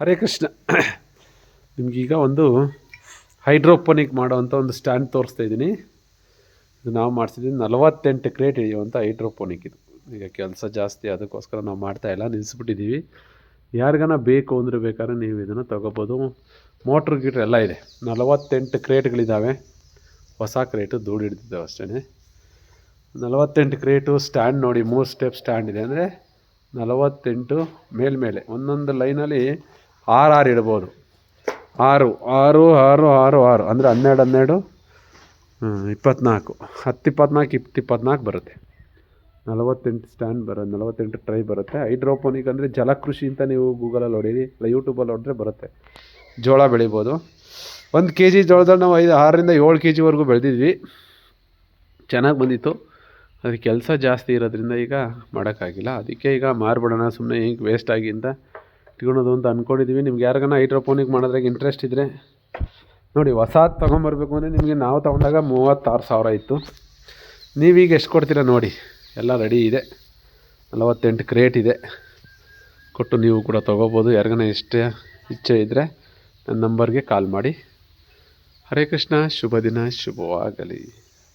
ಹರೇ ಕೃಷ್ಣ. ನಿಮಗೀಗ ಒಂದು ಹೈಡ್ರೋಪೋನಿಕ್ ಮಾಡೋವಂಥ ಒಂದು ಸ್ಟ್ಯಾಂಡ್ ತೋರಿಸ್ತಾ ಇದ್ದೀನಿ. ಇದು ನಾವು ಮಾಡಿಸಿದ್ದೀನಿ 48 ಕ್ರೇಟ್ ಹಿಡಿಯುವಂಥ ಹೈಡ್ರೋಪೋನಿಕ್. ಇದು ಈಗ ಕೆಲಸ ಜಾಸ್ತಿ, ಅದಕ್ಕೋಸ್ಕರ ನಾವು ಮಾಡ್ತಾಯಿಲ್ಲ, ನಿಲ್ಲಿಸ್ಬಿಟ್ಟಿದ್ದೀವಿ. ಯಾರಿಗಾನ ಬೇಕು ಅಂದರೆ ಬೇಕಾದ್ರೆ ನೀವು ಇದನ್ನು ತೊಗೋಬೋದು. ಮೋಟ್ರ್ ಗೀಟ್ರ್ ಎಲ್ಲ ಇದೆ. 48 ಕ್ರೇಟ್ಗಳಿದ್ದಾವೆ. ಹೊಸ ಕ್ರೇಟು ಧೂಳು ಹಿಡಿದಿದ್ದಾವೆ ಅಷ್ಟೇ. 48 ಕ್ರೇಟು ಸ್ಟ್ಯಾಂಡ್ ನೋಡಿ, 3 ಸ್ಟೆಪ್ ಸ್ಟ್ಯಾಂಡ್ ಇದೆ. ಅಂದರೆ 48 ಮೇಲ್ಮೇಲೆ ಒಂದೊಂದು ಲೈನಲ್ಲಿ 6 ಇಡ್ಬೋದು. 6 6 6 6 6 ಅಂದರೆ 12 12 24 10 24 24 ಬರುತ್ತೆ. 48 ಸ್ಟ್ಯಾಂಡ್ ಬರೋದು, 48 ಟ್ರೈ ಬರುತ್ತೆ. ಹೈಡ್ರೋಪೋನಿಕ್ ಅಂದರೆ ಜಲಕೃಷಿ ಅಂತ ನೀವು ಗೂಗಲಲ್ಲಿ ಹೊಡೀರಿ, ಇಲ್ಲ ಯೂಟ್ಯೂಬಲ್ಲಿ ಹೊಡೆದ್ರೆ ಬರುತ್ತೆ. ಜೋಳ ಬೆಳಿಬೋದು. 1 kg ಜೋಳದಲ್ಲಿ ನಾವು 6ರಿಂದ 7 kgವರೆಗೂ ಬೆಳೆದಿದ್ವಿ. ಚೆನ್ನಾಗಿ ಬಂದಿತ್ತು. ಅದಕ್ಕೆ ಕೆಲಸ ಜಾಸ್ತಿ ಇರೋದ್ರಿಂದ ಈಗ ಮಾಡೋಕ್ಕಾಗಿಲ್ಲ. ಅದಕ್ಕೆ ಈಗ ಮಾರ್ಬಿಡೋಣ, ಸುಮ್ಮನೆ ಹಿಂಗೆ ವೇಸ್ಟ್ ಆಗಿ ಅಂತ ಇಟ್ಕೊಳೋದು ಅಂತ ಅಂದ್ಕೊಂಡಿದ್ದೀವಿ. ನಿಮ್ಗೆ ಯಾರಿಗಾನ ಹೈಡ್ರೋಪೋನಿಕ್ ಮಾಡೋದ್ರಾಗ ಇಂಟ್ರೆಸ್ಟ್ ಇದ್ದರೆ ನೋಡಿ. ಹೊಸಾದು ತೊಗೊಂಬರ್ಬೇಕು ಅಂದರೆ ನಿಮಗೆ ನಾವು ತೊಗೊಂಡಾಗ 36,000 ಇತ್ತು. ನೀವೀಗ ಎಷ್ಟು ಕೊಡ್ತೀರಾ ನೋಡಿ. ಎಲ್ಲ ರೆಡಿ ಇದೆ. 48 ಕ್ರೇಟ್ ಇದೆ. ಕೊಟ್ಟು ನೀವು ಕೂಡ ತೊಗೋಬೋದು. ಯಾರಿಗಾನ ಇಚ್ಛೆ ಇದ್ದರೆ ನನ್ನ ನಂಬರ್ಗೆ ಕಾಲ್ ಮಾಡಿ. ಹರೇ ಕೃಷ್ಣ. ಶುಭ ದಿನ, ಶುಭವಾಗಲಿ.